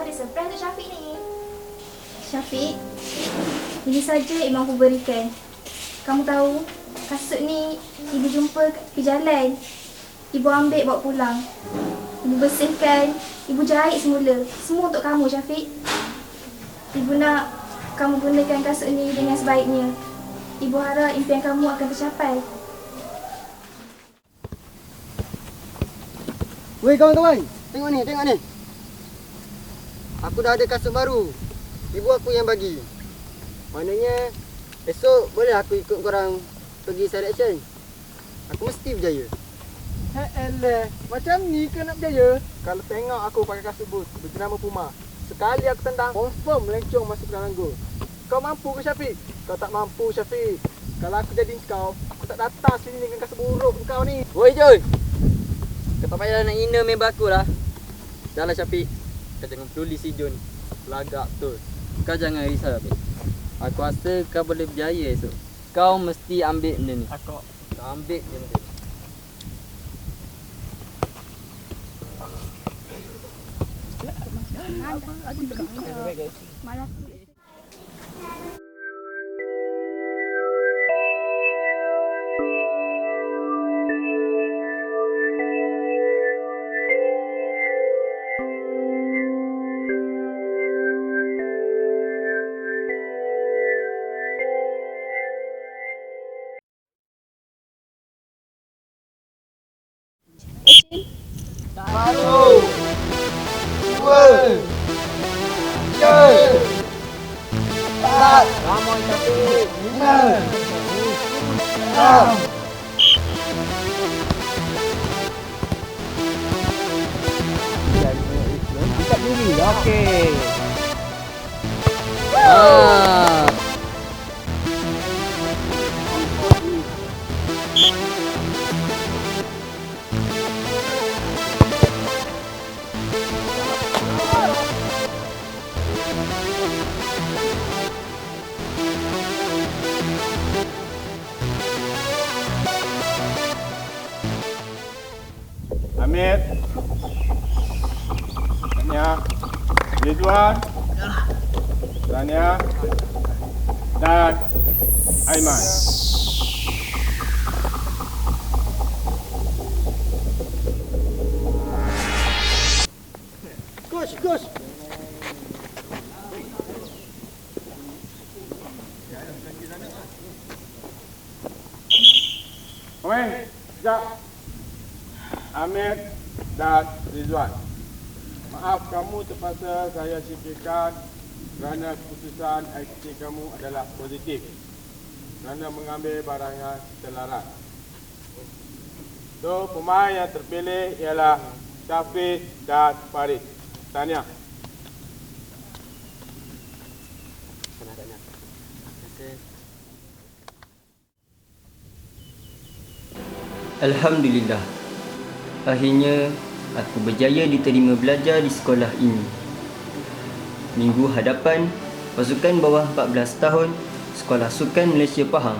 ada surprise untuk Syafiq ni. Syafiq, ini saja yang mampu berikan. Kamu tahu, kasut ni ibu jumpa di jalan. Ibu ambil bawa pulang. Ibu bersihkan, ibu jahit semula. Semua untuk kamu, Syafiq. Ibu nak kamu gunakan kasut ni dengan sebaiknya. Ibu harap impian kamu akan tercapai. Weh kawan-kawan, tengok ni. Aku dah ada kasut baru. Ibu aku yang bagi. Maknanya esok boleh aku ikut korang pergi selection. Aku mesti berjaya. Macam ni ke nak berjaya? Kalau tengok aku pakai kasut boot berjenama Puma, sekali aku tendang, confirm melencong masuk ke dalam gol. Kau mampu ke Syafiq? Kau tak mampu Syafiq. Kalau aku jadi kau, aku tak datang sini dengan kasut buruk kau ni. Woi Jul, kau tak payah nak hina member aku lah. Dah lah Syafiq, kau jangan peduli si Jun. Pelagak betul. Kau jangan risau Syafiq. Aku rasa kau boleh berjaya esok. Kau mesti ambil benda ni. Kau ambil je benda ni. Satu, dua, tiga, empat, Ramai Syafiq. lima, enam. Angkat diri. Okey. Ah. Amir, Tania, Ridwan, Tania, dan Aiman. Coach. Omen, sekejap. Amir dan Rizwan, maaf kamu terpaksa saya singkirkan kerana keputusan ICT kamu adalah positif kerana mengambil barang yang terlarang. So, pemain yang terpilih ialah Syafiq dan Farid. Tahniah. Alhamdulillah, akhirnya aku berjaya diterima belajar di sekolah ini. Minggu hadapan, pasukan bawah 14 tahun Sekolah Sukan Malaysia Pahang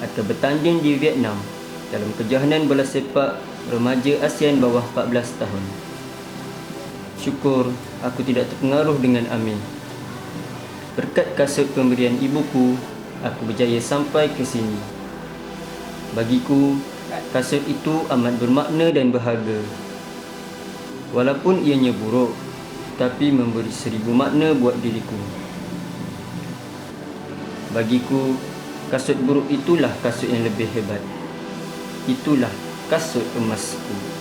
akan bertanding di Vietnam dalam kejohanan bola sepak remaja ASEAN bawah 14 tahun. Syukur aku tidak terpengaruh dengan Amir. Berkat kasut pemberian ibuku, aku berjaya sampai ke sini. Bagiku, kasut itu amat bermakna dan berharga. Walaupun ianya buruk, tapi memberi 1000 makna buat diriku. Bagiku, kasut buruk itulah kasut yang lebih hebat. Itulah kasut emasku.